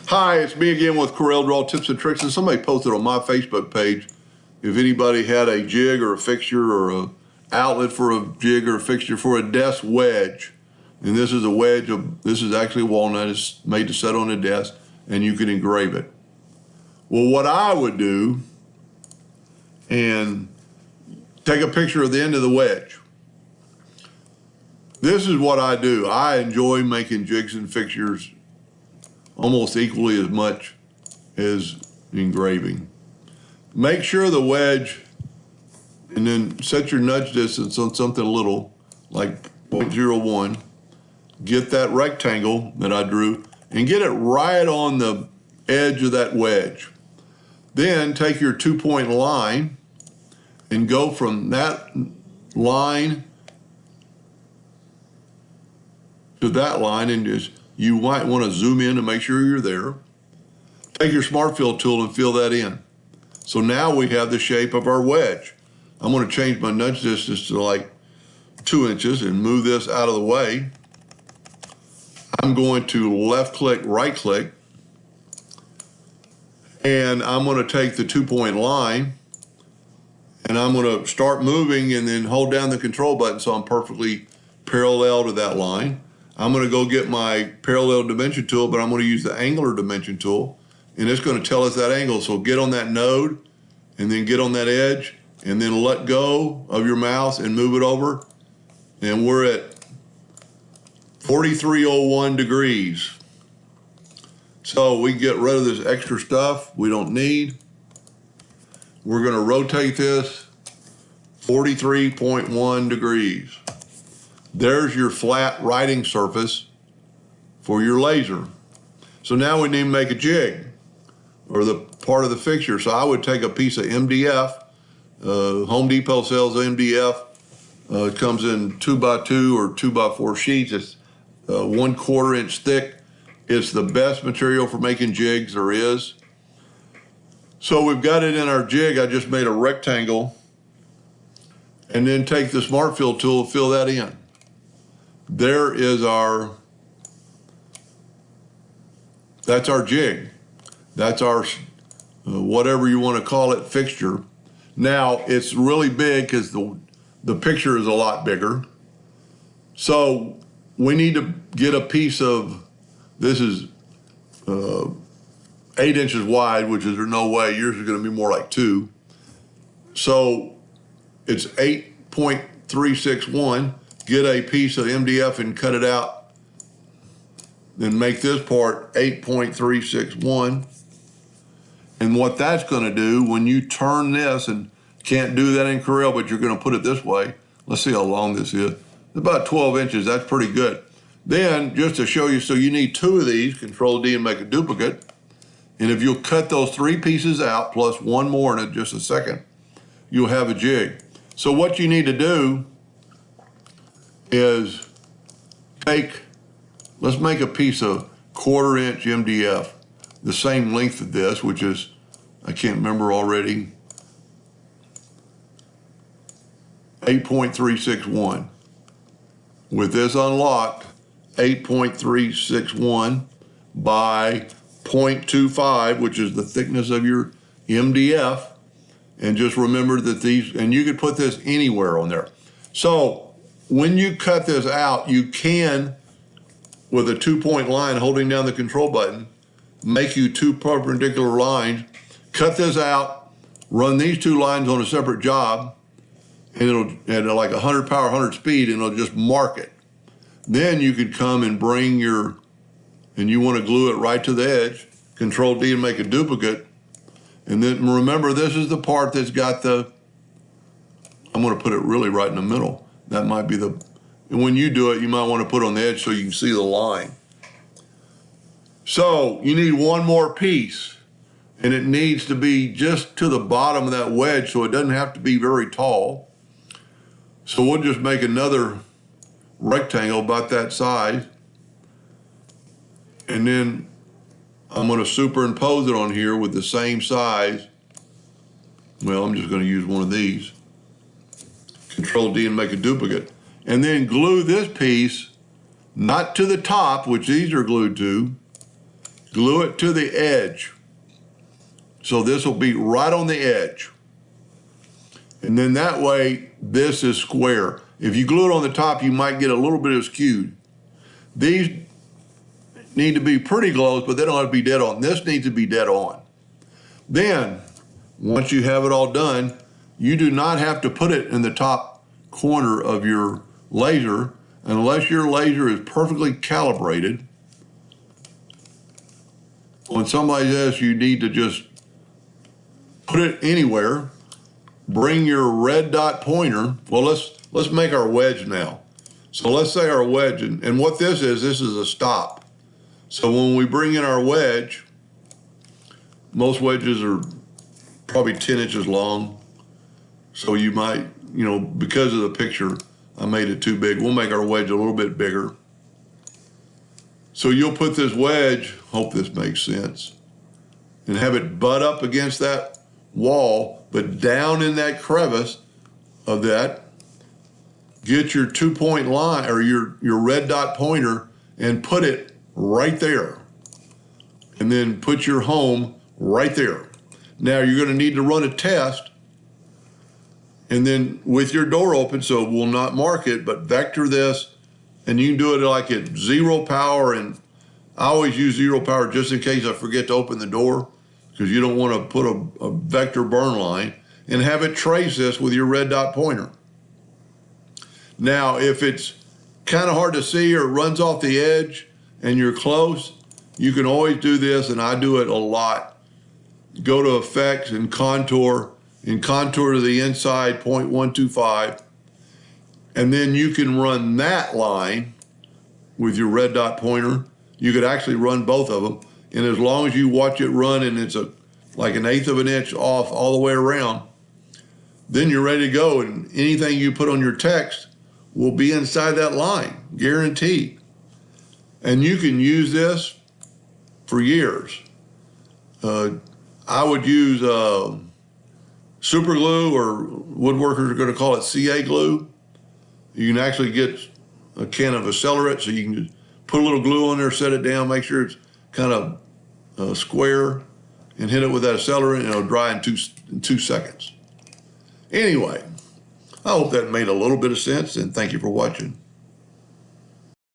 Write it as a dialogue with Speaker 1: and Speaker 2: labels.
Speaker 1: Hi, it's me again with Corel Draw Tips and Tricks, and somebody posted on my Facebook page if anybody had a jig or a fixture or a outlet for a jig or a fixture for a desk wedge. And this is a wedge, this is actually walnut, it's made to set on a desk, and you can engrave it. Well, what I would do, and take a picture of the end of the wedge. This is what I do. I enjoy making jigs and fixtures almost equally as much as engraving. Make sure the wedge, and then set your nudge distance on something little, like 0.01. Get that rectangle that I drew, and get it right on the edge of that wedge. Then take your 2-point line and go from that line to that line, and just, you might want to zoom in to make sure you're there. Take your Smart Fill tool and fill that in. So now we have the shape of our wedge. I'm going to change my nudge distance to like 2 inches and move this out of the way. I'm going to left click, right click, and I'm going to take the 2-point line and I'm going to start moving and then hold down the control button so I'm perfectly parallel to that line. I'm going to go get my parallel dimension tool, but I'm going to use the angular dimension tool, and it's going to tell us that angle. So get on that node and then get on that edge and then let go of your mouse and move it over. And we're at 4301 degrees. So we get rid of this extra stuff we don't need. We're going to rotate this 43.1 degrees. There's your flat writing surface for your laser. So now we need to make a jig, or the part of the fixture. So I would take a piece of MDF. Home Depot sells MDF. It comes in 2x2 or 2x4 sheets. It's 1/4 inch thick. It's the best material for making jigs there is. So we've got it in our jig. I just made a rectangle, and then take the Smart Fill tool and fill that in. There is that's our jig. That's our, whatever you want to call it, fixture. Now, it's really big because the picture is a lot bigger. So we need to get a piece of, this is 8 inches wide, which is, there's no way, yours is going to be more like 2. So it's 8.361. Get a piece of MDF and cut it out. Then make this part 8.361. And what that's going to do, when you turn this, and can't do that in Corel, but you're going to put it this way. Let's see how long this is. It's about 12 inches. That's pretty good. Then, just to show you, so you need 2 of these. Control D and make a duplicate. And if you'll cut those 3 pieces out, plus 1 more in just a second, you'll have a jig. So what you need to do is let's make a piece of 1/4 inch MDF, the same length of this, which is, I can't remember already, 8.361. With this unlocked, 8.361 by 0.25, which is the thickness of your MDF. And just remember that these, and you could put this anywhere on there. So when you cut this out, you can, with a 2-point line holding down the control button, make you 2 perpendicular lines, cut this out, run these 2 lines on a separate job, and it'll, at like 100 power, 100 speed, and it'll just mark it. Then you could come and bring your, and you want to glue it right to the edge, Control D and make a duplicate. And then remember, this is the part that's got the, I'm going to put it really right in the middle. That might be the, and when you do it, you might want to put it on the edge so you can see the line. So you need 1 more piece, and it needs to be just to the bottom of that wedge, so it doesn't have to be very tall. So we'll just make another rectangle about that size, and then I'm going to superimpose it on here with the same size. Well, I'm just going to use one of these. Control D and make a duplicate. And then glue this piece, not to the top, which these are glued to, glue it to the edge. So this will be right on the edge. And then that way, this is square. If you glue it on the top, you might get a little bit of skewed. These need to be pretty close, but they don't have to be dead on. This needs to be dead on. Then, once you have it all done, you do not have to put it in the top corner of your laser unless your laser is perfectly calibrated. When somebody says you need to just put it anywhere, bring your red dot pointer. Well, let's make our wedge now. So let's say our wedge, and what this is a stop. So when we bring in our wedge, most wedges are probably 10 inches long. So you might, because of the picture, I made it too big. We'll make our wedge a little bit bigger. So you'll put this wedge, hope this makes sense, and have it butt up against that wall, but down in that crevice of that, get your 2-point line or your red dot pointer and put it right there. And then put your home right there. Now you're going to need to run a test, and then with your door open, so we'll not mark it, but vector this, and you can do it like at 0 power, and I always use 0 power just in case I forget to open the door, because you don't want to put a vector burn line, and have it trace this with your red dot pointer. Now, if it's kind of hard to see or it runs off the edge and you're close, you can always do this, and I do it a lot. Go to Effects and contour to the inside 0.125, and then you can run that line with your red dot pointer. You could actually run both of them, and as long as you watch it run and it's like 1/8 of an inch off all the way around, then you're ready to go, and anything you put on your text will be inside that line, guaranteed. And you can use this for years. I would use super glue, or woodworkers are going to call it CA glue. You can actually get a can of accelerant, so you can just put a little glue on there, set it down, make sure it's kind of square, and hit it with that accelerant, and it'll dry in 2 seconds. Anyway, I hope that made a little bit of sense, and thank you for watching.